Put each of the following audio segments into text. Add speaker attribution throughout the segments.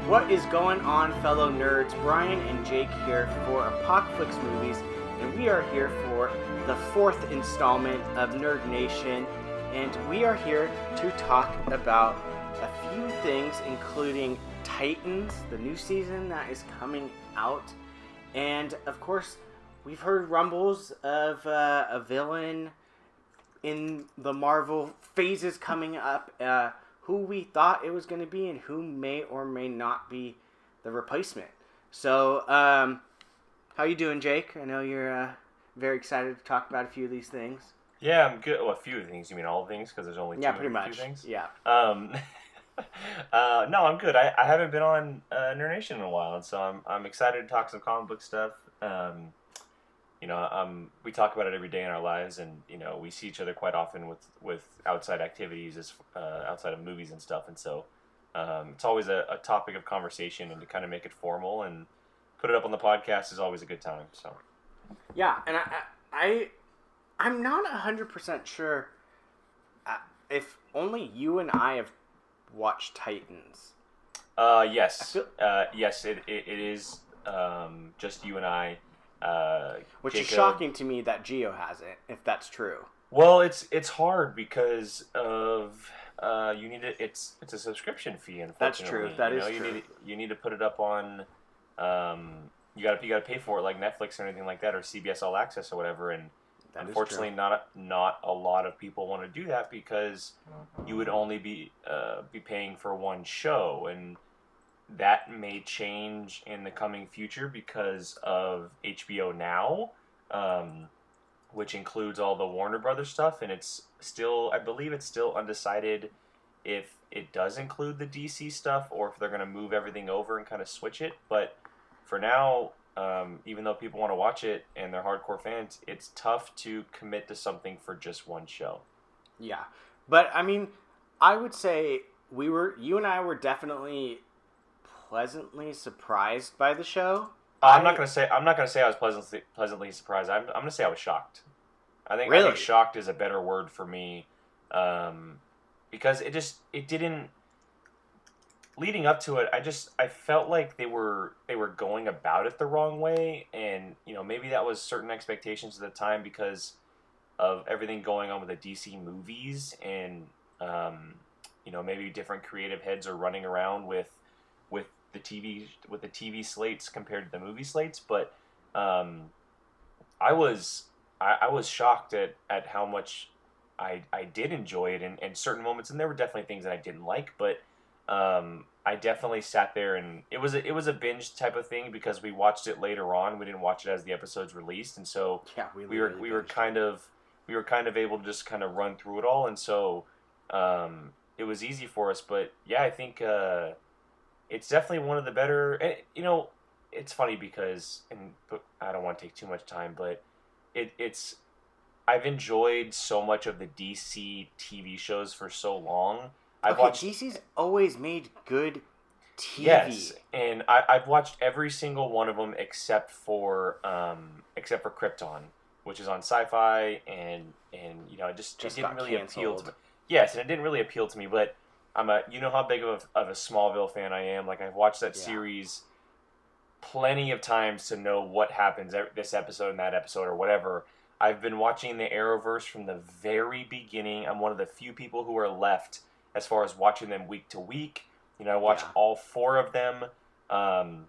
Speaker 1: What is going on, fellow nerds? Brian and Jake here for Apocaflix Movies, and we are here for the fourth installment of Nerd Nation, and we are here to talk about a few things, including Titans, the new season that is coming out, and of course, we've heard rumbles of a villain in the Marvel phases coming up, who we thought it was going to be and who may or may not be the replacement. So, how you doing, Jake? I know you're very excited to talk about a few of these things.
Speaker 2: Yeah, I'm good. Well, a few things. You mean all things? Because there's only two.
Speaker 1: Yeah, pretty much.
Speaker 2: Few things.
Speaker 1: Yeah.
Speaker 2: No, I'm good. I haven't been on Nerd Nation in a while, and so I'm excited to talk some comic book stuff. We talk about it every day in our lives, and we see each other quite often with outside activities, outside of movies and stuff, and so it's always a topic of conversation, and to kind of make it formal and put it up on the podcast is always a good time. So
Speaker 1: yeah, and I'm not 100% sure if only you and I have watched Titans.
Speaker 2: Yes, yes, it is just you and I.
Speaker 1: Which
Speaker 2: Jacob.
Speaker 1: Is shocking to me that Geo hasn't, if that's true.
Speaker 2: Well, it's hard because of it's a subscription fee. Unfortunately,
Speaker 1: that's true. That is true.
Speaker 2: You need to put it up on you gotta pay for it like Netflix or anything like that, or CBS All Access or whatever. And
Speaker 1: that
Speaker 2: unfortunately, not a lot of people want to do that because you would only be paying for one show, and that may change in the coming future because of HBO Now, which includes all the Warner Brothers stuff, and I believe it's still undecided if it does include the DC stuff or if they're going to move everything over and kind of switch it. But for now, even though people want to watch it and they're hardcore fans, it's tough to commit to something for just one show.
Speaker 1: Yeah, but I mean, I would say you and I were definitely pleasantly surprised by the show.
Speaker 2: I'm not gonna say I was pleasantly surprised. I'm gonna say I was shocked. I think shocked is a better word for me, because it didn't. Leading up to it, I felt like they were going about it the wrong way, and maybe that was certain expectations at the time because of everything going on with the DC movies, and maybe different creative heads are running around with the TV slates compared to the movie slates, but I was shocked at how much I did enjoy it, and certain moments, and there were definitely things that I didn't like, but I definitely sat there, and it was a binge type of thing because we watched it later on. We didn't watch it as the episodes released, and so we were kind of able to just kind of run through it all, and so it was easy for us. But yeah, I think it's definitely one of the better, and it's funny because, and I don't want to take too much time, but I've enjoyed so much of the DC TV shows for so long.
Speaker 1: DC's always made good TV.
Speaker 2: Yes, and I've watched every single one of them except for Krypton, which is on Sci-Fi, and it just didn't really appeal to me. Yes, and it didn't really appeal to me, but you know how big of a Smallville fan I am. Like, I've watched that series plenty of times to know what happens this episode and that episode or whatever. I've been watching the Arrowverse from the very beginning. I'm one of the few people who are left as far as watching them week to week. I watch all four of them. Arrow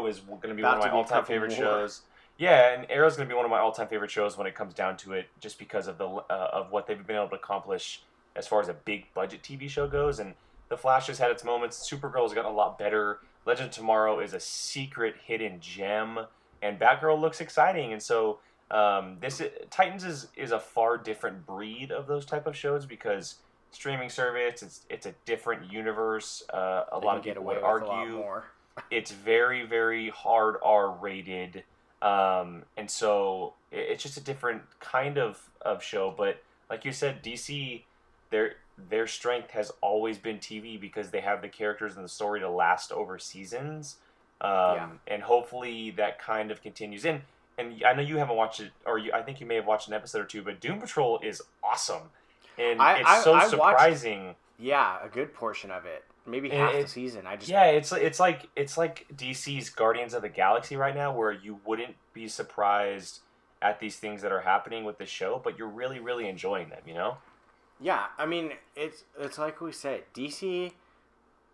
Speaker 2: is going to be one of my all-time favorite shows. Yeah, and Arrow's going to be one of my all-time favorite shows when it comes down to it, just because of of what they've been able to accomplish as far as a big budget TV show goes. And The Flash has had its moments. Supergirl's gotten a lot better. Legend of Tomorrow is a secret hidden gem, and Batgirl looks exciting. And so Titans is a far different breed of those type of shows because streaming service, it's a different universe. A lot of people would argue it's very, very hard R-rated, and so it's just a different kind of show. But like you said, DC, their strength has always been TV because they have the characters and the story to last over seasons, and hopefully that kind of continues. And I know you haven't watched it, or I think you may have watched an episode or two, but Doom Patrol is awesome, and it's so surprising.
Speaker 1: Yeah, a good portion of it. maybe half the season.
Speaker 2: It's like DC's Guardians of the Galaxy right now, where you wouldn't be surprised at these things that are happening with the show, but you're really, really enjoying them, you know?
Speaker 1: Yeah, I mean, it's like we said, DC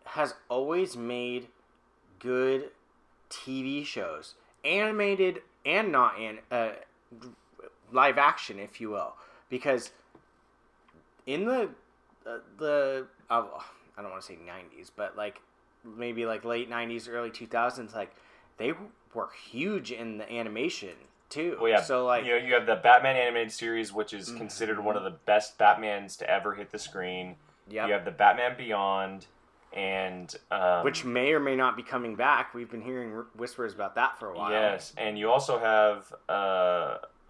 Speaker 1: has always made good TV shows, animated and not live action, if you will, because in the I don't want to say 90s, but like maybe like late 90s, early 2000s, like they were huge in the animation too.
Speaker 2: Well, yeah.
Speaker 1: So like,
Speaker 2: you have the Batman animated series, which is considered one of the best Batmans to ever hit the screen.
Speaker 1: Yep.
Speaker 2: You have the Batman Beyond, and
Speaker 1: which may or may not be coming back. We've been hearing whispers about that for a while.
Speaker 2: Yes, and you also have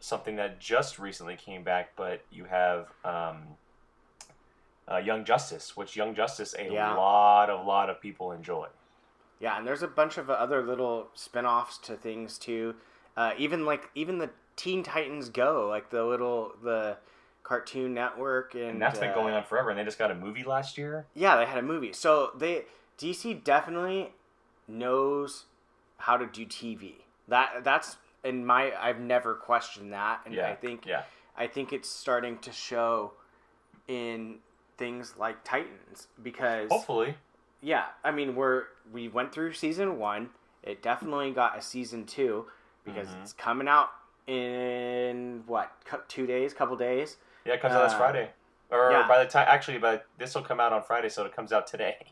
Speaker 2: something that just recently came back, but you have Young Justice, which Young Justice a lot of people enjoy. Yeah,
Speaker 1: and there's a bunch of other little spin-offs to things too. Even the Teen Titans Go, like the Cartoon Network, and
Speaker 2: that's been going on forever. And they just got a movie last year.
Speaker 1: Yeah, they had a movie. So DC definitely knows how to do TV. That's I've never questioned that, and I think it's starting to show in things like Titans, because
Speaker 2: hopefully,
Speaker 1: yeah, I mean we went through season 1. It definitely got a season 2 because it's coming out in couple days.
Speaker 2: Yeah, it comes out this Friday, or by the time but this will come out on Friday, so it comes out today.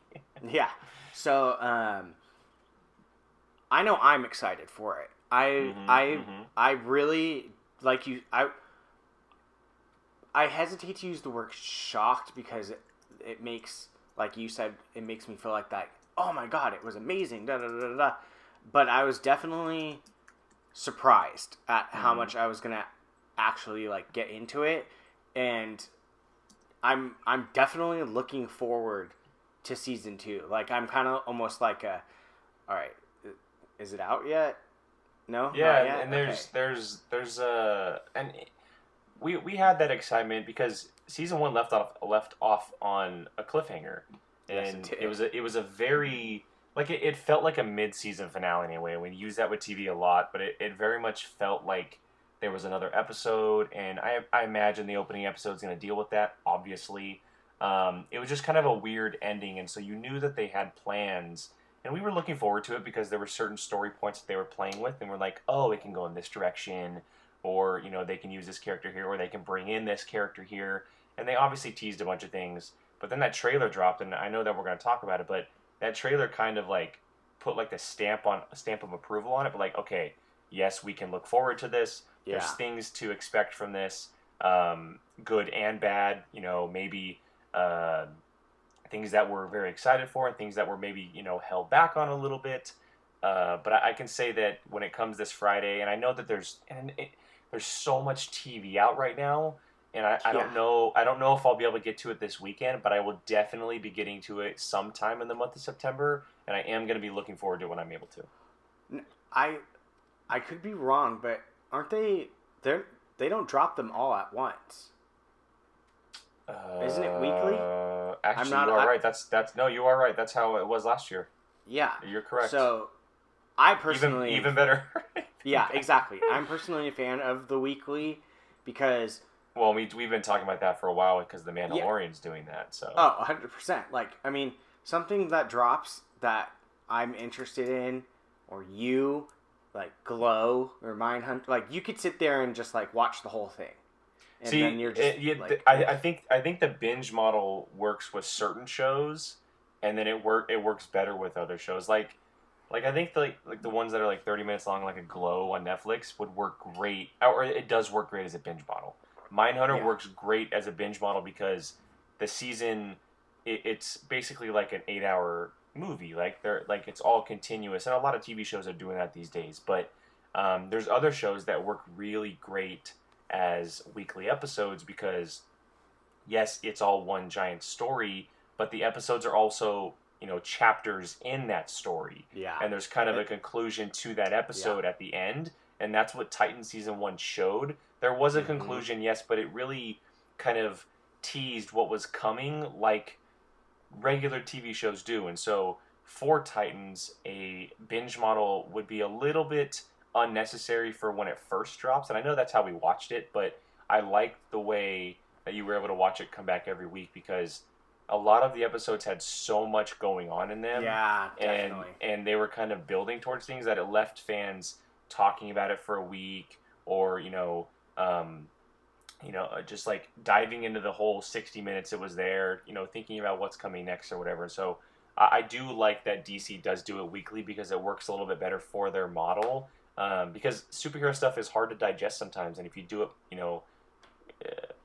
Speaker 1: Yeah, so I know I'm excited for it. I really like you. I hesitate to use the word shocked because it makes, like you said, it makes me feel like that. Oh my god, it was amazing. Da da da da. But I was definitely surprised at how much I was gonna actually like get into it, and I'm definitely looking forward to season 2. Like I'm kind of almost like all right, is it out yet? No.
Speaker 2: Yeah, and there's and we had that excitement because season 1 left off on a cliffhanger, and yes, it was a very it felt like a mid-season finale in a way. We use that with TV a lot, but it very much felt like there was another episode, and I imagine the opening episode is going to deal with that, obviously. It was just kind of a weird ending, and so you knew that they had plans, and we were looking forward to it because there were certain story points that they were playing with, and we're like, oh, it can go in this direction, or, they can use this character here, or they can bring in this character here, and they obviously teased a bunch of things, but then that trailer dropped, and I know that we're going to talk about it, but that trailer kind of put a stamp of approval on it, but okay, yes, we can look forward to this. Yeah. There's things to expect from this, good and bad. Maybe things that we're very excited for, and things that were maybe held back on a little bit. But I can say that when it comes this Friday, and I know that there's so much TV out right now. And I don't know if I'll be able to get to it this weekend, but I will definitely be getting to it sometime in the month of September, and I am going to be looking forward to it when I'm able to.
Speaker 1: I could be wrong, but aren't they don't drop them all at once? Isn't it weekly?
Speaker 2: Actually, you are right. You are right. That's how it was last year.
Speaker 1: Yeah.
Speaker 2: You're correct.
Speaker 1: So I personally
Speaker 2: even better.
Speaker 1: Yeah, exactly. I'm personally a fan of the weekly because
Speaker 2: well, we've been talking about that for a while because the Mandalorian's doing that. So
Speaker 1: 100%. Something that drops that I'm interested in, or you, Glow or Mindhunt, you could sit there and just watch the whole thing. And then you're just
Speaker 2: I think the binge model works with certain shows, and then it works better with other shows. I think the ones that are 30 minutes long, like a Glow on Netflix, would work great, or it does work great as a binge model. Mindhunter works great as a binge model because the season it's basically an 8-hour movie. It's all continuous, and a lot of TV shows are doing that these days. But there's other shows that work really great as weekly episodes because yes, it's all one giant story, but the episodes are also chapters in that story. Yeah, and there's kind of a conclusion to that episode at the end. And that's what Titan Season 1 showed. There was a conclusion, yes, but it really kind of teased what was coming, like regular TV shows do. And so for Titans, a binge model would be a little bit unnecessary for when it first drops. And I know that's how we watched it, but I liked the way that you were able to watch it come back every week, because a lot of the episodes had so much going on in them.
Speaker 1: Yeah, definitely.
Speaker 2: And they were kind of building towards things that it left fans talking about it for a week, or just like diving into the whole 60 minutes it was there, thinking about what's coming next or whatever. So I do like that DC does do it weekly, because it works a little bit better for their model. Because superhero stuff is hard to digest sometimes, and if you do it,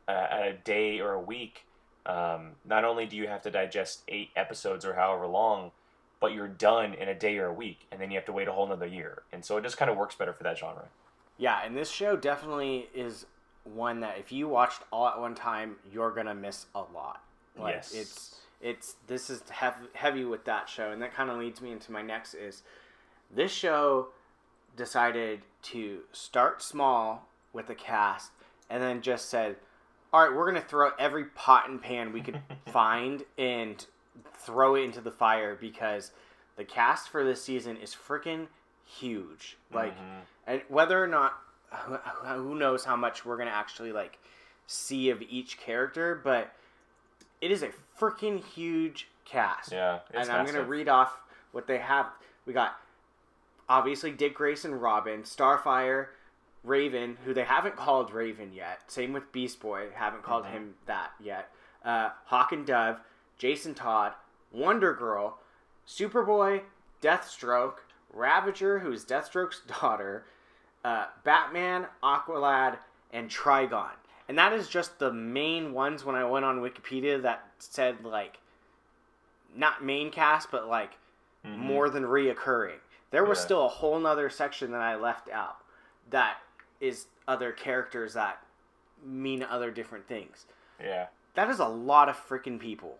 Speaker 2: a day or a week, not only do you have to digest 8 episodes or however long, but you're done in a day or a week, and then you have to wait a whole nother year. And so it just kind of works better for that genre.
Speaker 1: Yeah, and this show definitely is one that if you watched all at one time, you're gonna miss a lot. Like,
Speaker 2: yes.
Speaker 1: This is heavy with that show, and that kind of leads me into my next is this show decided to start small with the cast, and then just said, all right, we're going to throw every pot and pan we could find and throw it into the fire, because the cast for this season is freaking huge. Like, and whether or not, who knows how much we're going to actually, like, see of each character, but it is a freaking huge cast.
Speaker 2: Yeah,
Speaker 1: and I'm going to read off what they have. We got, obviously, Dick Grayson, Robin, Starfire, Raven, who they haven't called Raven yet. Same with Beast Boy. Haven't called him that yet. Hawk and Dove, Jason Todd, Wonder Girl, Superboy, Deathstroke, Ravager, who is Deathstroke's daughter, Batman, Aqualad, and Trigon. And that is just the main ones when I went on Wikipedia that said, like, not main cast, but, like, more than reoccurring. There was still a whole nother section that I left out that is other characters that mean other different things.
Speaker 2: Yeah.
Speaker 1: That is a lot of freaking people.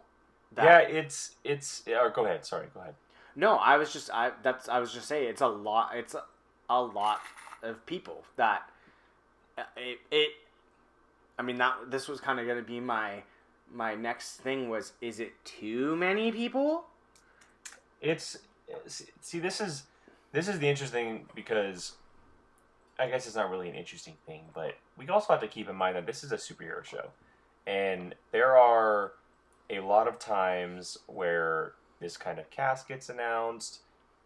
Speaker 2: It's go ahead. Sorry, go ahead.
Speaker 1: No, I was just saying it's a lot of people that this was kind of going to be my next thing was, is it too many people?
Speaker 2: This is the interesting, because I guess it's not really an interesting thing, but we also have to keep in mind that this is a superhero show. And there are a lot of times where this kind of cast gets announced,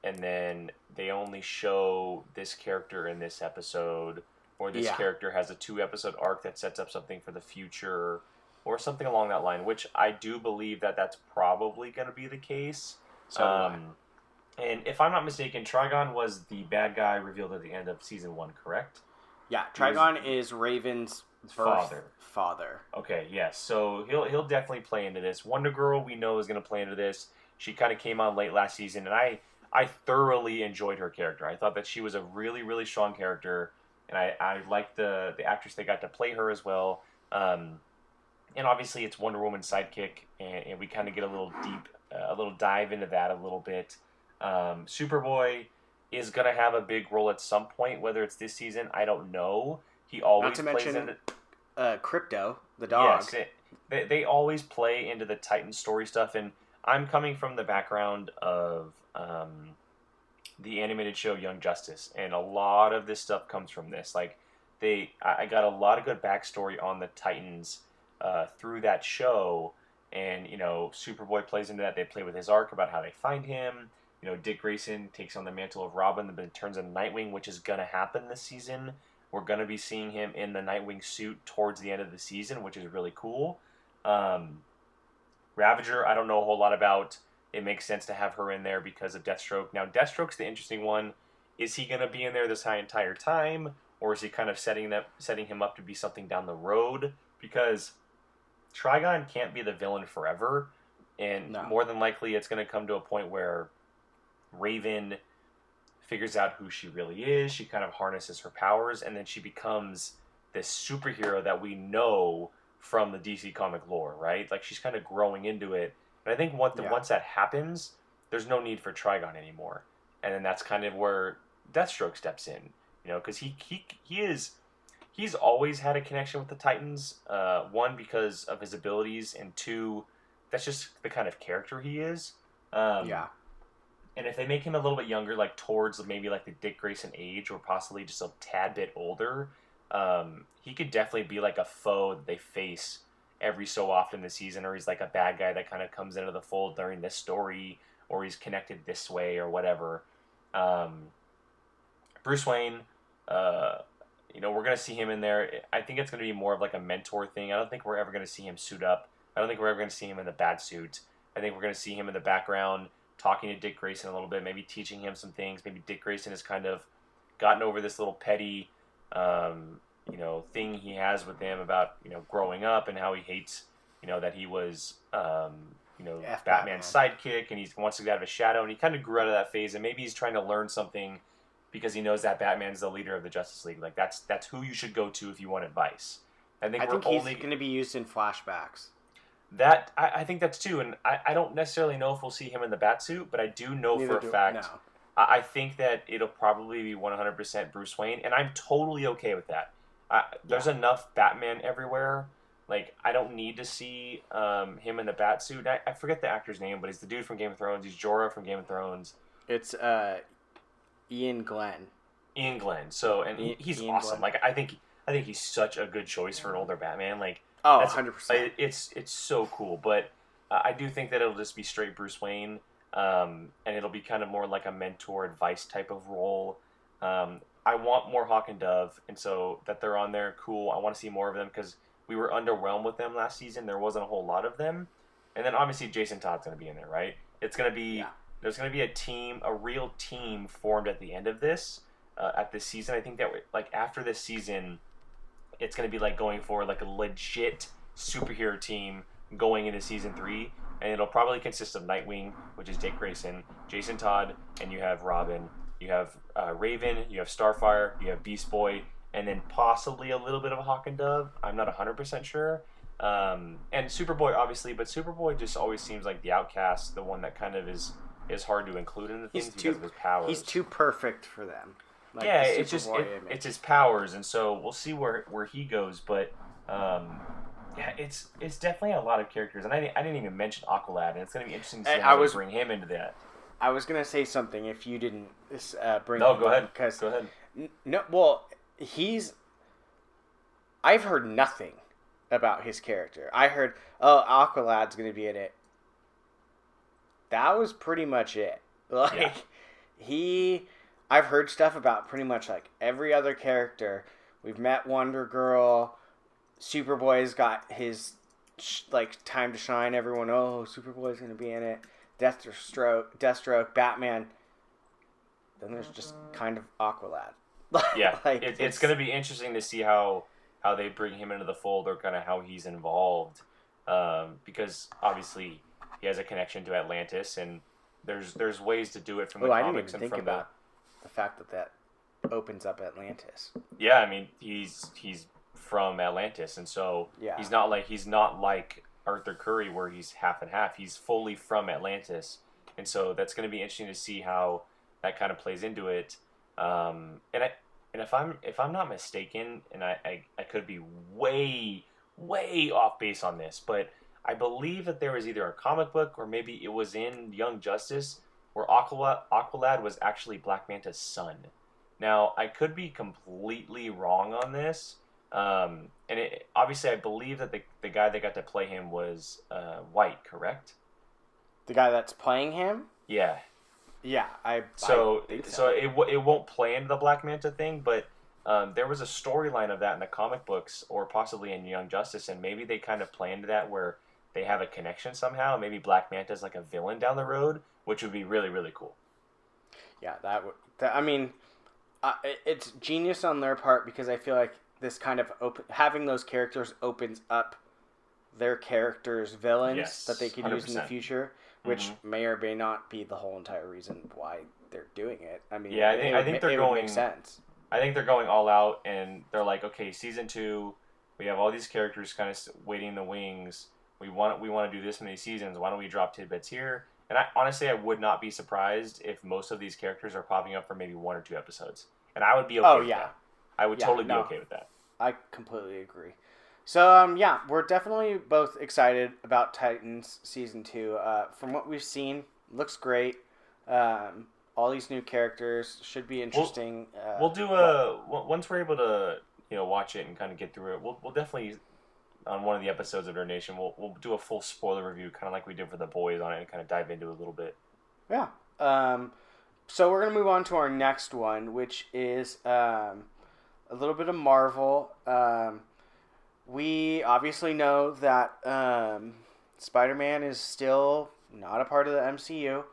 Speaker 2: and then they only show this character in this episode, or this character has a 2-episode arc that sets up something for the future, or something along that line, which I do believe that that's probably going to be the case. And if I'm not mistaken, Trigon was the bad guy revealed at the end of season 1, correct?
Speaker 1: Yeah, Trigon is Raven's father.
Speaker 2: Okay, yes. So he'll definitely play into this. Wonder Girl, we know, is going to play into this. She kind of came on late last season, and I thoroughly enjoyed her character. I thought that she was a really, really strong character, and I liked the actress that got to play her as well. And obviously, it's Wonder Woman's sidekick, and we kind of get a little dive into that a little bit. Superboy is going to have a big role at some point, whether it's this season, I don't know. He always plays into
Speaker 1: Crypto, the dog.
Speaker 2: Yes, they always play into the Titan story stuff, and I'm coming from the background of the animated show Young Justice, and a lot of this stuff comes from this. Like, I got a lot of good backstory on the Titans through that show, and Superboy plays into that. They play with his arc about how they find him. Dick Grayson takes on the mantle of Robin, but turns into Nightwing, which is going to happen this season. We're going to be seeing him in the Nightwing suit towards the end of the season, which is really cool. Ravager, I don't know a whole lot about. It makes sense to have her in there because of Deathstroke. Now, Deathstroke's the interesting one. Is he going to be in there this entire time, or is he kind of setting him up to be something down the road? Because Trigon can't be the villain forever, and more than likely it's going to come to a point where Raven figures out who she really is. She kind of harnesses her powers, and then she becomes this superhero that we know from the DC comic lore, right? Like, she's kind of growing into it. And I think once that happens, there's no need for Trigon anymore. And then that's kind of where Deathstroke steps in, because he's always had a connection with the Titans. One, because of his abilities, and two, that's just the kind of character he is.
Speaker 1: Yeah.
Speaker 2: And if they make him a little bit younger, like towards maybe like the Dick Grayson age, or possibly just a tad bit older, he could definitely be like a foe that they face every so often this season, or he's like a bad guy that kind of comes into the fold during this story, or he's connected this way or whatever. Bruce Wayne, we're going to see him in there. I think it's going to be more of like a mentor thing. I don't think we're ever going to see him suit up. I don't think we're ever going to see him in the bat suit. I think we're going to see him in the background talking to Dick Grayson a little bit, maybe teaching him some things. Maybe Dick Grayson has kind of gotten over this little petty, thing he has with him about, growing up and how he hates, that he was, Batman's sidekick, and he wants to get out of his shadow, and he kind of grew out of that phase, and maybe he's trying to learn something because he knows that Batman's the leader of the Justice League. Like, that's who you should go to if you want advice. I think
Speaker 1: he's going to be used in flashbacks.
Speaker 2: That I think that's too, and I don't necessarily know if we'll see him in the Batsuit, but I do know for a fact. No. I think that it'll probably be 100% Bruce Wayne, and I'm totally okay with that. There's enough Batman everywhere. Like, I don't need to see him in the Batsuit. I forget the actor's name, but he's the dude from Game of Thrones. He's Jorah from Game of Thrones.
Speaker 1: It's Ian Glenn.
Speaker 2: Ian Glenn. So, and he's Ian awesome. Glenn. Like, I think he's such a good choice for an older Batman. Like,
Speaker 1: 100%.
Speaker 2: It's so cool, but I do think that it'll just be straight Bruce Wayne, and it'll be kind of more like a mentor advice type of role. I want more Hawk and Dove, and so that they're on there, cool. I want to see more of them because we were underwhelmed with them last season. There wasn't a whole lot of them, and then obviously Jason Todd's going to be in there, right? It's going to be there's going to be a real team formed at the end of this season. I think that like after this season, it's going to be like going for like a legit superhero team going into season 3, and it'll probably consist of Nightwing, which is Dick Grayson, Jason Todd, and you have Robin, you have Raven, you have Starfire, you have Beast Boy, and then possibly a little bit of Hawk and Dove. I'm not 100% sure. And Superboy, obviously, but Superboy just always seems like the outcast, the one that kind of is hard to include in the things because of his powers.
Speaker 1: He's too perfect for them.
Speaker 2: Like it's just it's his powers, and so we'll see where he goes. But it's definitely a lot of characters, and I didn't even mention Aqualad, and it's going to be interesting to see how they bring him into that.
Speaker 1: I was going to say something if you didn't bring.
Speaker 2: No, go ahead.
Speaker 1: Go
Speaker 2: ahead.
Speaker 1: No, well, I've heard nothing about his character. I heard, Aqualad's going to be in it. That was pretty much it. I've heard stuff about pretty much like every other character. We've met Wonder Girl. Superboy's got his time to shine. Everyone, Superboy's going to be in it. Deathstroke, Batman. Then there's just kind of Aqualad.
Speaker 2: It's going to be interesting to see how they bring him into the fold, or kind of how he's involved, because obviously he has a connection to Atlantis, and there's ways to do it from the comics and from the
Speaker 1: fact that opens up Atlantis.
Speaker 2: Yeah, I mean he's from Atlantis, and so he's not like Arthur Curry where he's half and half. He's fully from Atlantis, and so that's going to be interesting to see how that kind of plays into it. And if I'm not mistaken, and I could be way off base on this, but I believe that there was either a comic book or maybe it was in Young Justice where Aqualad was actually Black Manta's son. Now, I could be completely wrong on this, and obviously I believe that the guy that got to play him was white, correct?
Speaker 1: The guy that's playing him?
Speaker 2: Yeah.
Speaker 1: Yeah, I think
Speaker 2: so it won't play into the Black Manta thing, but there was a storyline of that in the comic books, or possibly in Young Justice, and maybe they kind of play into that where they have a connection somehow. Maybe Black Manta's like a villain down the road, which would be really, really cool.
Speaker 1: Yeah, it's genius on their part, because I feel like this kind of having those characters opens up their characters' villains that they could 100%. Use in the future, which may or may not be the whole entire reason why they're doing it. I mean,
Speaker 2: I think they're going.
Speaker 1: Make sense.
Speaker 2: I think they're going all out, and they're like, okay, season 2, we have all these characters kind of waiting in the wings. We want to do this many seasons. Why don't we drop tidbits here? And I would not be surprised if most of these characters are popping up for maybe 1 or 2 episodes, and I would be okay with that. I would totally be okay with that.
Speaker 1: I completely agree. So yeah, we're definitely both excited about Titans season 2. From what we've seen, looks great. Um, all these new characters should be
Speaker 2: We'll
Speaker 1: interesting.
Speaker 2: we'll do
Speaker 1: What?
Speaker 2: a once we're able to watch it and kind of get through it. We'll definitely on one of the episodes of Nerd Nation we'll do a full spoiler review, kind of like we did for the boys on it, and kind of dive into it a little bit.
Speaker 1: Yeah. Um, so we're gonna move on to our next one, which is a little bit of Marvel. We obviously know that Spider-Man is still not a part of the MCU.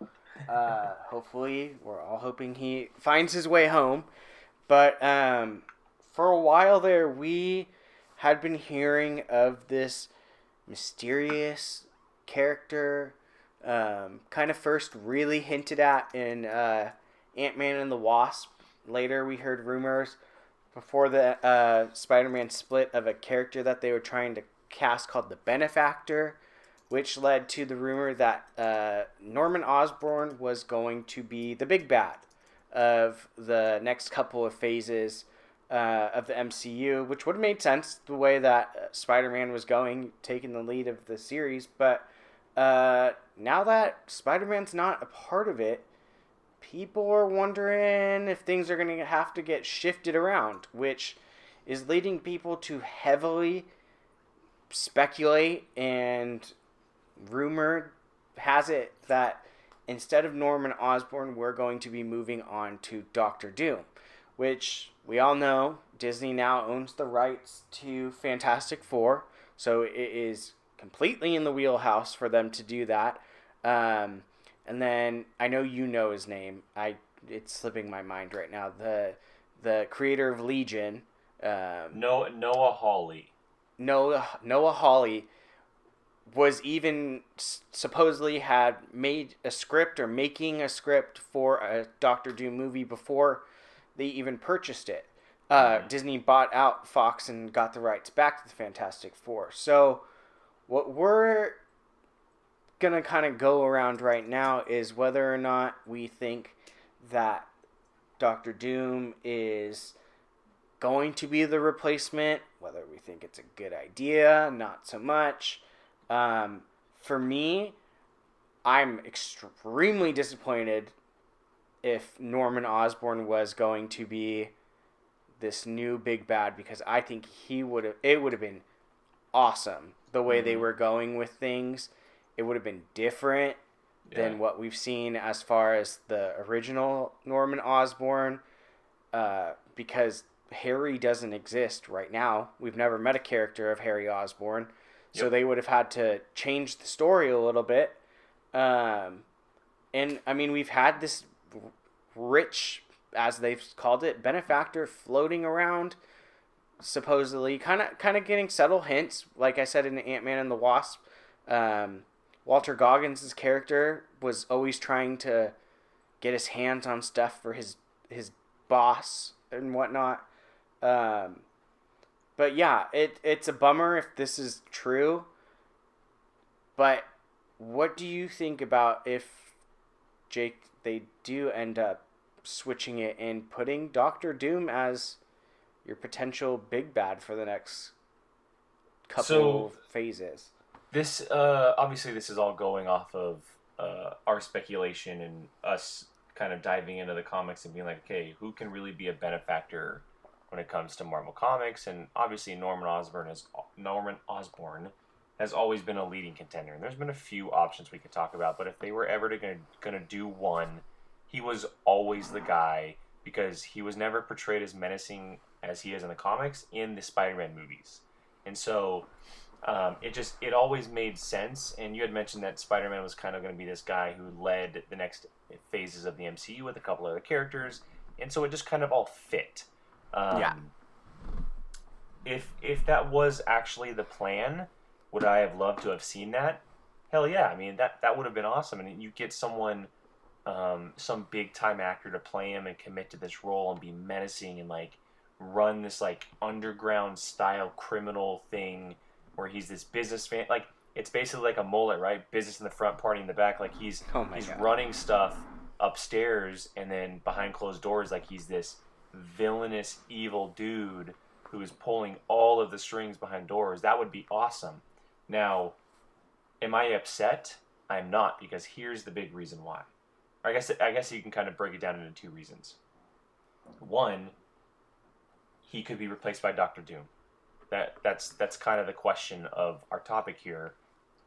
Speaker 1: Hopefully, we're all hoping he finds his way home. But for a while there, we had been hearing of this mysterious character, kind of first really hinted at in Ant-Man and the Wasp. Later, we heard rumors before the Spider-Man split of a character that they were trying to cast called the Benefactor, which led to the rumor that Norman Osborn was going to be the big bad of the next couple of phases of the MCU, which would have made sense the way that Spider-Man was going, taking the lead of the series. But now that Spider-Man's not a part of it, people are wondering if things are going to have to get shifted around, which is leading people to heavily speculate, and rumor has it that instead of Norman Osborn, we're going to be moving on to Doctor Doom, which we all know Disney now owns the rights to Fantastic Four, so it is completely in the wheelhouse for them to do that. And then I know you know his name. It's slipping my mind right now. The creator of Legion,
Speaker 2: Noah Hawley.
Speaker 1: Noah Hawley was even supposedly had made a script or making a script for a Doctor Doom movie before they even purchased it. Disney bought out Fox and got the rights back to the Fantastic Four. So what we're gonna kind of go around right now is whether or not we think that Doctor Doom is going to be the replacement, whether we think it's a good idea, not so much. For me, I'm extremely disappointed if Norman Osborn was going to be this new big bad, because I think it would have been awesome the way they were going with things. It would have been different than what we've seen as far as the original Norman Osborn, because Harry doesn't exist right now. We've never met a character of Harry Osborn, so they would have had to change the story a little bit. And I mean, we've had this rich, as they've called it, benefactor floating around, supposedly, kind of getting subtle hints. Like I said in Ant-Man and the Wasp, Walter Goggins' character was always trying to get his hands on stuff for his boss and whatnot. But yeah, it's a bummer if this is true. But what do you think about if, Jake, they do end up switching it and putting Doctor Doom as your potential big bad for the next couple phases?
Speaker 2: This obviously this is all going off of our speculation and us kind of diving into the comics and being like, okay, who can really be a benefactor when it comes to Marvel Comics? And obviously Norman Osborn has always been a leading contender. And there's been a few options we could talk about, but if they were ever gonna do one, he was always the guy, because he was never portrayed as menacing as he is in the comics in the Spider-Man movies. And so it always made sense. And you had mentioned that Spider-Man was kind of going to be this guy who led the next phases of the MCU with a couple other characters, and so it just kind of all fit. If that was actually the plan, would I have loved to have seen that? Hell yeah! I mean, that would have been awesome. And you get someone, some big time actor to play him and commit to this role and be menacing and like run this like underground style criminal thing where he's this businessman. Like, it's basically like a mullet, right? Business in the front, party in the back. Like he's running stuff upstairs, and then behind closed doors, like he's this villainous evil dude who is pulling all of the strings behind doors. That would be awesome. Now, am I upset? I'm not, because here's the big reason why. I guess you can kind of break it down into two reasons. One, he could be replaced by Doctor Doom. That's kind of the question of our topic here.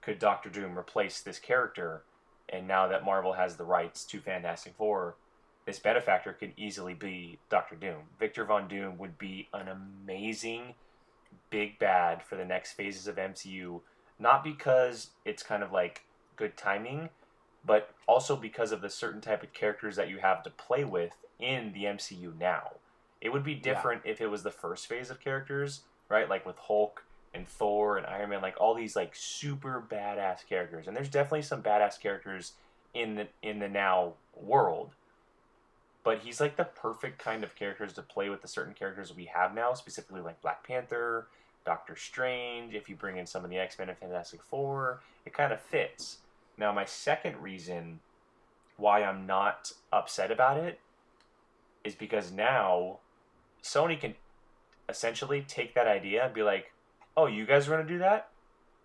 Speaker 2: Could Doctor Doom replace this character? And now that Marvel has the rights to Fantastic Four, this benefactor could easily be Doctor Doom. Victor Von Doom would be an amazing big bad for the next phases of MCU, not because it's kind of like good timing, but also because of the certain type of characters that you have to play with in the MCU now. It would be different if it was the first phase of characters, right? Like with Hulk and Thor and Iron Man, like all these like super badass characters. And there's definitely some badass characters in the now world. But he's like the perfect kind of characters to play with the certain characters we have now, specifically like Black Panther, Doctor Strange. If you bring in some of the X-Men and Fantastic Four, it kind of fits. Now, my second reason why I'm not upset about it is because now Sony can essentially take that idea and be like, oh, you guys are going to do that?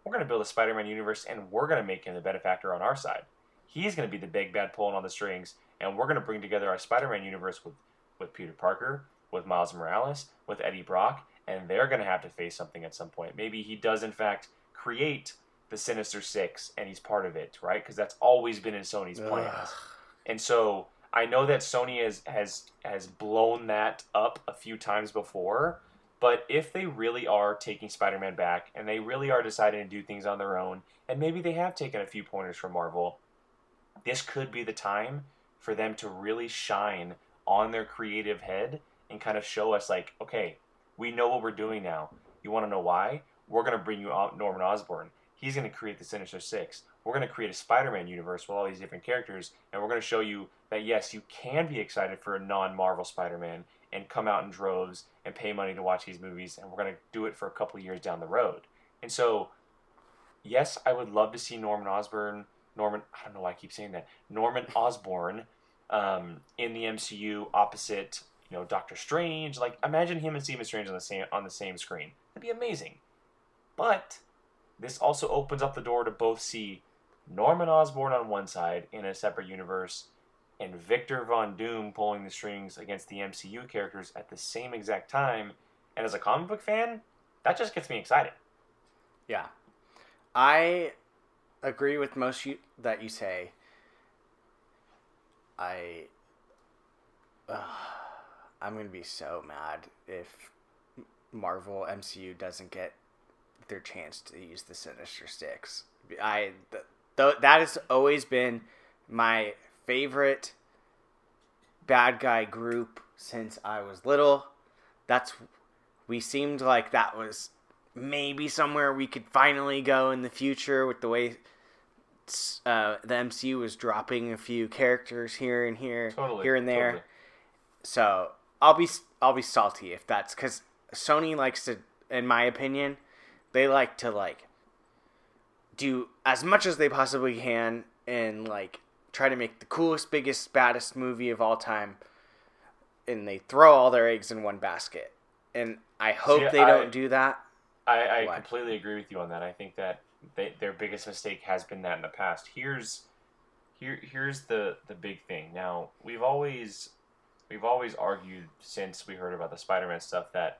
Speaker 2: We're going to build a Spider-Man universe, and we're going to make him the benefactor on our side. He's going to be the big bad pulling on the strings, and we're going to bring together our Spider-Man universe with Peter Parker, with Miles Morales, with Eddie Brock, and they're going to have to face something at some point. Maybe he does, in fact, create the Sinister Six, and he's part of it, right? Because that's always been in Sony's plans. And so I know that Sony has blown that up a few times before, but if they really are taking Spider-Man back, and they really are deciding to do things on their own, and maybe they have taken a few pointers from Marvel, this could be the time for them to really shine on their creative head and kind of show us like, okay, we know what we're doing now. You want to know why? We're going to bring you out Norman Osborne. He's going to create the Sinister Six. We're going to create a Spider-Man universe with all these different characters, and we're going to show you that, yes, you can be excited for a non-Marvel Spider-Man and come out in droves and pay money to watch these movies, and we're going to do it for a couple of years down the road. And so, yes, I would love to see Norman, I don't know why I keep saying that, Norman Osborne in the MCU opposite, Doctor Strange. Like, imagine him and Stephen Strange on the same screen. That'd be amazing. But this also opens up the door to both see Norman Osborn on one side in a separate universe and Victor Von Doom pulling the strings against the MCU characters at the same exact time. And as a comic book fan, that just gets me excited.
Speaker 1: Yeah. I agree with most that you say. I'm going to be so mad if Marvel MCU doesn't get their chance to use the Sinister Six. That has always been my favorite bad guy group since I was little. We seemed like that was maybe somewhere we could finally go in the future with the way the MCU was dropping a few characters here and there. Totally. So I'll be salty if that's because Sony likes to, in my opinion, they like to do as much as they possibly can and try to make the coolest, biggest, baddest movie of all time, and they throw all their eggs in one basket. And I hope they don't do that.
Speaker 2: I completely agree with you on that. I think that their biggest mistake has been that in the past. Here's the big thing. Now, we've always argued since we heard about the Spider-Man stuff that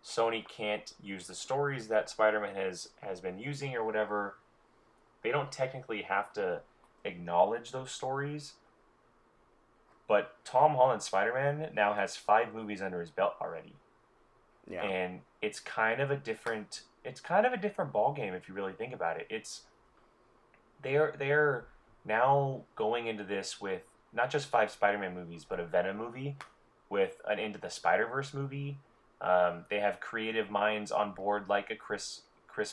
Speaker 2: Sony can't use the stories that Spider-Man has been using or whatever. They don't technically have to acknowledge those stories. But Tom Holland's Spider-Man now has 5 movies under his belt already. Yeah. And it's kind of a different ball game if you really think about it. They're now going into this with not just 5 Spider-Man movies, but a Venom movie, with an Into the Spider-Verse movie. They have creative minds on board like a Chris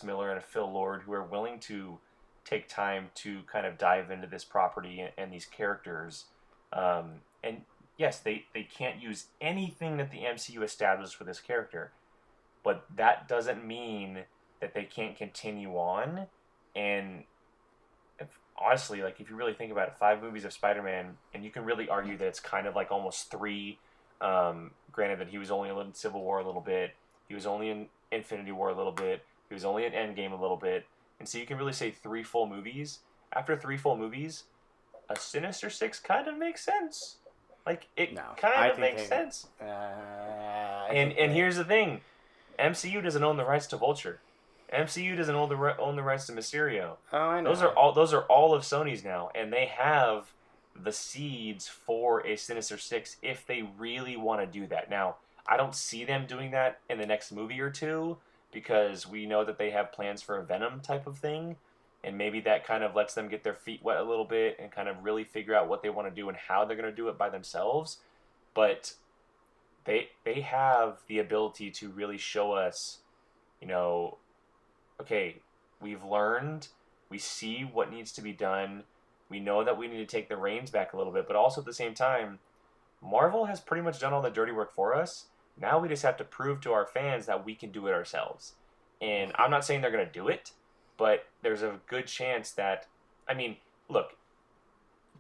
Speaker 2: Miller and a Phil Lord who are willing to take time to kind of dive into this property and these characters. And yes, they can't use anything that the MCU established for this character, but that doesn't mean that they can't continue on. And honestly, if you really think about it, 5 movies of Spider-Man, and you can really argue that it's kind of like almost 3, granted that he was only in Civil War a little bit, He was only in Infinity War a little bit. He was only in Endgame a little bit. And so you can really say 3 full movies. After 3 full movies, a Sinister Six kind of makes sense. Like, it kind of makes sense. And here's the thing. MCU doesn't own the rights to Vulture. MCU doesn't own the rights to Mysterio.
Speaker 1: Oh, I know.
Speaker 2: Those are all of Sony's now, and they have the seeds for a Sinister Six if they really want to do that. Now, I don't see them doing that in the next movie or two because we know that they have plans for a Venom type of thing, and maybe that kind of lets them get their feet wet a little bit and kind of really figure out what they want to do and how they're going to do it by themselves. But they have the ability to really show us, okay, we've learned, we see what needs to be done, we know that we need to take the reins back a little bit, but also at the same time, Marvel has pretty much done all the dirty work for us. Now we just have to prove to our fans that we can do it ourselves. And I'm not saying they're going to do it, but there's a good chance that, look,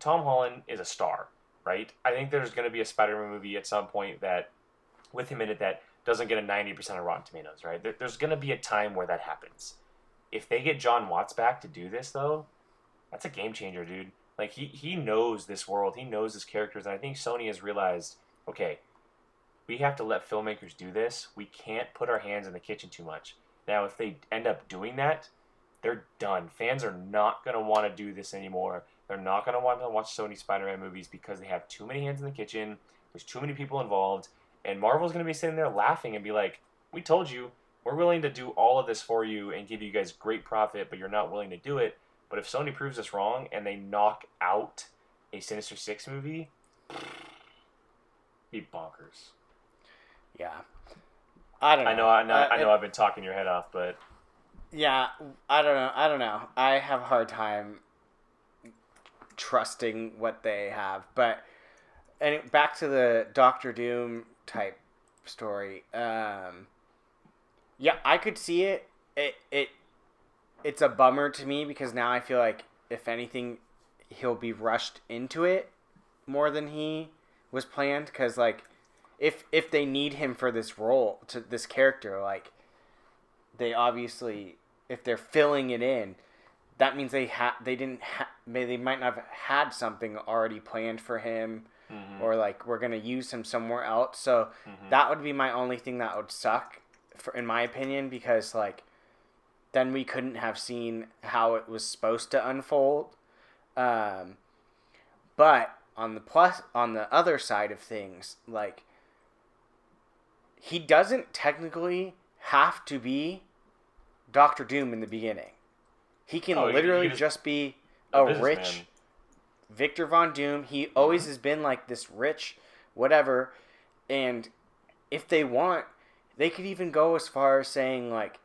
Speaker 2: Tom Holland is a star, right? I think there's going to be a Spider-Man movie at some point that, with him in it, that doesn't get a 90% of Rotten Tomatoes, right? There's going to be a time where that happens. If they get John Watts back to do this, though, that's a game changer, dude. Like, he knows this world. He knows his characters. And I think Sony has realized, okay, we have to let filmmakers do this. We can't put our hands in the kitchen too much. Now, if they end up doing that, they're done. Fans are not going to want to do this anymore. They're not going to want to watch Sony Spider-Man movies because they have too many hands in the kitchen. There's too many people involved. And Marvel's going to be sitting there laughing and be like, we told you, we're willing to do all of this for you and give you guys great profit, but you're not willing to do it. But if Sony proves us wrong and they knock out a Sinister Six movie, be bonkers.
Speaker 1: Yeah. I don't know.
Speaker 2: I know I've been talking your head off, but...
Speaker 1: Yeah, I don't know. I have a hard time trusting what they have. But and back to the Doctor Doom type story. Yeah, I could see it. It's a bummer to me because now I feel like, if anything, he'll be rushed into it more than he was planned. Because, like, if they need him for this role, to this character, like, they obviously, if they're filling it in, that means they might not have had something already planned for him, or like, we're gonna use him somewhere else. So that would be my only thing that would suck, in my opinion, because, like, then we couldn't have seen how it was supposed to unfold. But on the other side of things, like, he doesn't technically have to be Doctor Doom in the beginning. He can literally just be a rich Victor Von Doom. He always has been like this rich whatever. And if they want, they could even go as far as saying, like,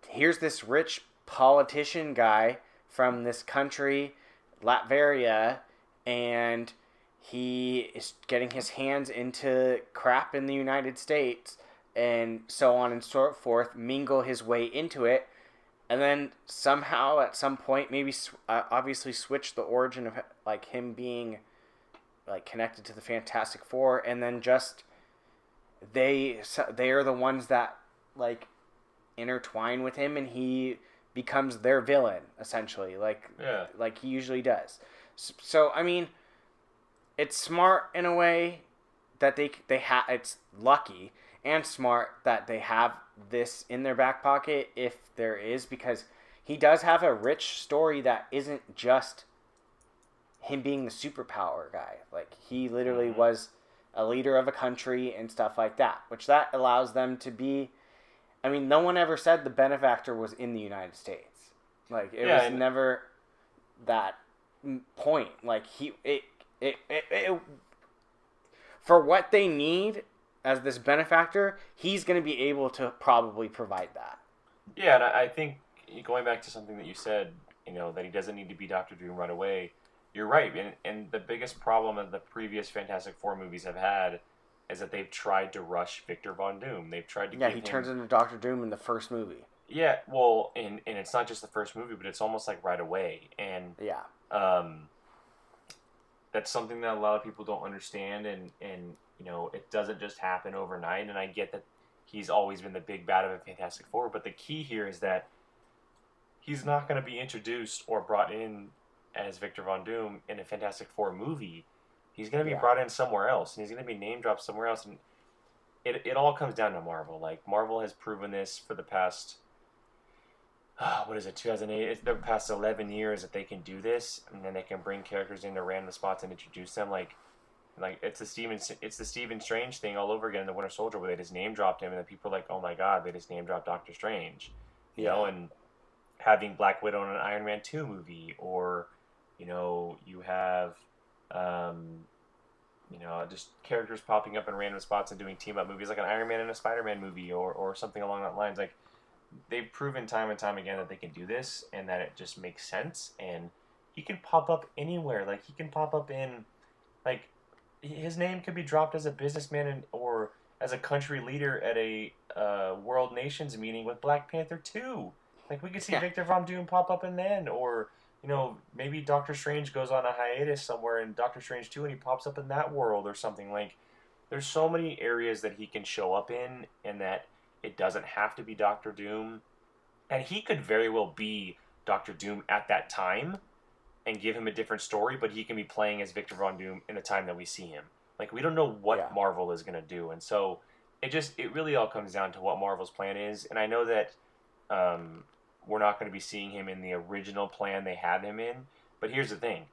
Speaker 1: here's this rich politician guy from this country, Latveria, and he is getting his hands into crap in the United States, and so on and so forth, mingle his way into it, and then somehow at some point maybe obviously switch the origin of, like, him being, like, connected to the Fantastic Four, and then just they are the ones that, like, intertwine with him, and he becomes their villain, essentially, like he usually does. So I mean, it's smart in a way that they have. It's lucky and smart that they have this in their back pocket, if there is, because he does have a rich story that isn't just him being the superpower guy. Like, he literally was a leader of a country and stuff like that, which that allows them to be. I mean, no one ever said the benefactor was in the United States. Like, it was never that point. Like, for what they need as this benefactor, he's going to be able to probably provide that.
Speaker 2: Yeah, and I think, going back to something that you said, that he doesn't need to be Doctor Doom right away, you're right. And the biggest problem that the previous Fantastic Four movies have had is that they've tried to rush Victor Von Doom. They've tried to give him...
Speaker 1: turns into Doctor Doom in the first movie.
Speaker 2: Yeah, well, and it's not just the first movie, but it's almost like right away. And that's something that a lot of people don't understand, and it doesn't just happen overnight. And I get that he's always been the big bad of a Fantastic Four. But the key here is that he's not going to be introduced or brought in as Victor Von Doom in a Fantastic Four movie. He's going to be brought in somewhere else, and he's going to be name dropped somewhere else. And it all comes down to Marvel. Like, Marvel has proven this for the past, 2008? It's the past 11 years that they can do this, and then they can bring characters into random spots and introduce them. Like it's the Stephen Strange thing all over again in the Winter Soldier, where they just name dropped him, and then people are like, oh my god, they just name dropped Doctor Strange, you know, and having Black Widow in an Iron Man 2 movie, or you have just characters popping up in random spots and doing team up movies, like an Iron Man and a Spider-Man movie, or something along that lines. Like, they've proven time and time again that they can do this, and that it just makes sense. And he can pop up anywhere. Like, he can pop up in, like, his name could be dropped as a businessman or as a country leader at a World Nations meeting with Black Panther 2. Like, we could see Victor Von Doom pop up in then, or maybe Doctor Strange goes on a hiatus somewhere in Doctor Strange 2 and he pops up in that world or something. Like, there's so many areas that he can show up in, and that it doesn't have to be Doctor Doom. And he could very well be Doctor Doom at that time and give him a different story, but he can be playing as Victor Von Doom in the time that we see him. Like, we don't know what Marvel is going to do. And so it really all comes down to what Marvel's plan is. And I know that we're not going to be seeing him in the original plan they had him in. But here's the thing.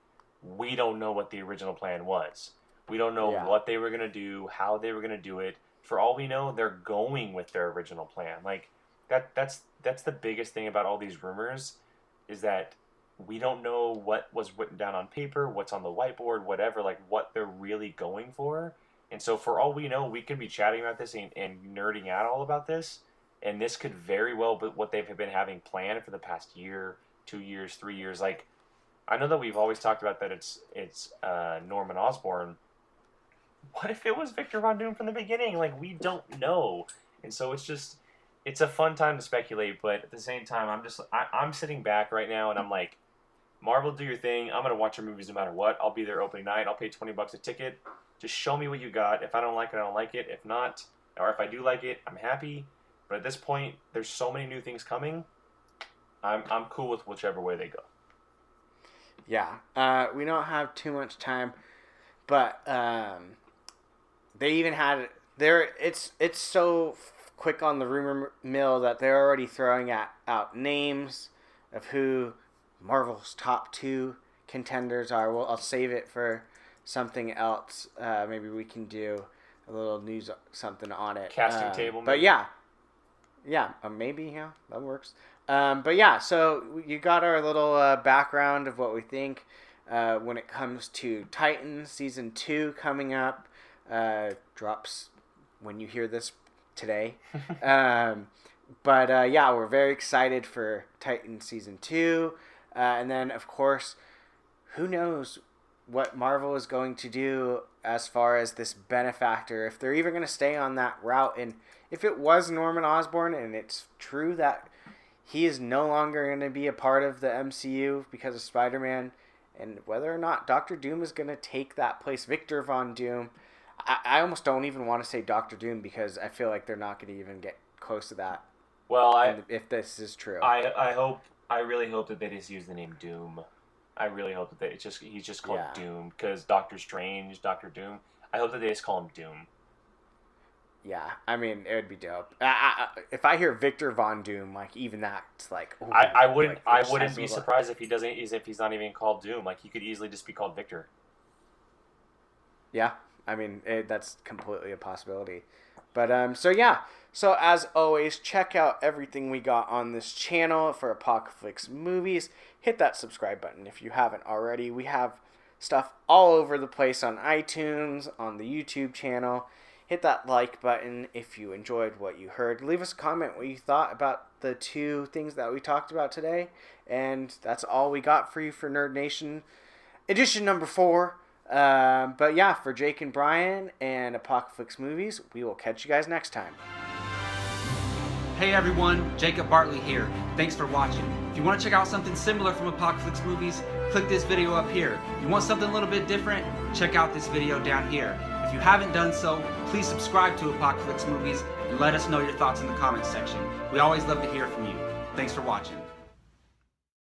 Speaker 2: We don't know what the original plan was. We don't know what they were going to do, how they were going to do it. For all we know, they're going with their original plan. Like, that's the biggest thing about all these rumors, is that we don't know what was written down on paper, what's on the whiteboard, whatever, like what they're really going for. And so for all we know, we could be chatting about this and nerding out all about this. And this could very well be what they've been having planned for the past year, 2 years, 3 years. Like, I know that we've always talked about that it's Norman Osborne. What if it was Victor Von Doom from the beginning? Like, we don't know. And so it's a fun time to speculate, but at the same time, I'm sitting back right now and I'm like, Marvel, do your thing. I'm going to watch your movies no matter what. I'll be there opening night. I'll pay $20 a ticket. Just show me what you got. If I don't like it, I don't like it. If not, or if I do like it, I'm happy. But at this point, there's so many new things coming. I'm cool with whichever way they go.
Speaker 1: Yeah. We don't have too much time, but they even had it's so quick on the rumor mill that they're already throwing out names of who Marvel's top 2 contenders are. Well, I'll save it for something else. Maybe we can do a little news something on it.
Speaker 2: Casting table.
Speaker 1: But maybe. Maybe that works. But yeah, so you got our little background of what we think when it comes to Titans season 2 coming up. Drops when you hear this today. But we're very excited for Titans season 2. And then, of course, who knows what Marvel is going to do as far as this benefactor, if they're even going to stay on that route. And if it was Norman Osborn, and it's true that he is no longer going to be a part of the MCU because of Spider-Man, and whether or not Doctor Doom is going to take that place, Victor Von Doom, I almost don't even want to say Doctor Doom, because I feel like they're not going to even get close to that.
Speaker 2: Well,
Speaker 1: if this is true,
Speaker 2: I really hope that they just use the name Doom. I really hope that he's just called Doom, because Doctor Strange, Doctor Doom. I hope that they just call him Doom.
Speaker 1: Yeah, I mean, it would be dope. If I hear Victor Von Doom, like, even that's like, ooh,
Speaker 2: I wouldn't be surprised if he's not even called Doom. Like, he could easily just be called Victor.
Speaker 1: Yeah, I mean, that's completely a possibility. But so as always, check out everything we got on this channel for Apocaflix movies. Hit that subscribe button if you haven't already. We have stuff all over the place on iTunes, on the YouTube channel. Hit that like button if you enjoyed what you heard. Leave us a comment what you thought about the 2 things that we talked about today. And that's all we got for you for Nerd Nation edition number 4. But yeah, for Jake and Brian and Apocaflix Movies, we will catch you guys next time.
Speaker 3: Hey everyone, Jacob Bartley here. Thanks for watching. If you want to check out something similar from Apocaflix Movies, click this video up here. You want something a little bit different? Check out this video down here. If you haven't done so, please subscribe to Apocaflix Movies and let us know your thoughts in the comments section. We always love to hear from you. Thanks for watching.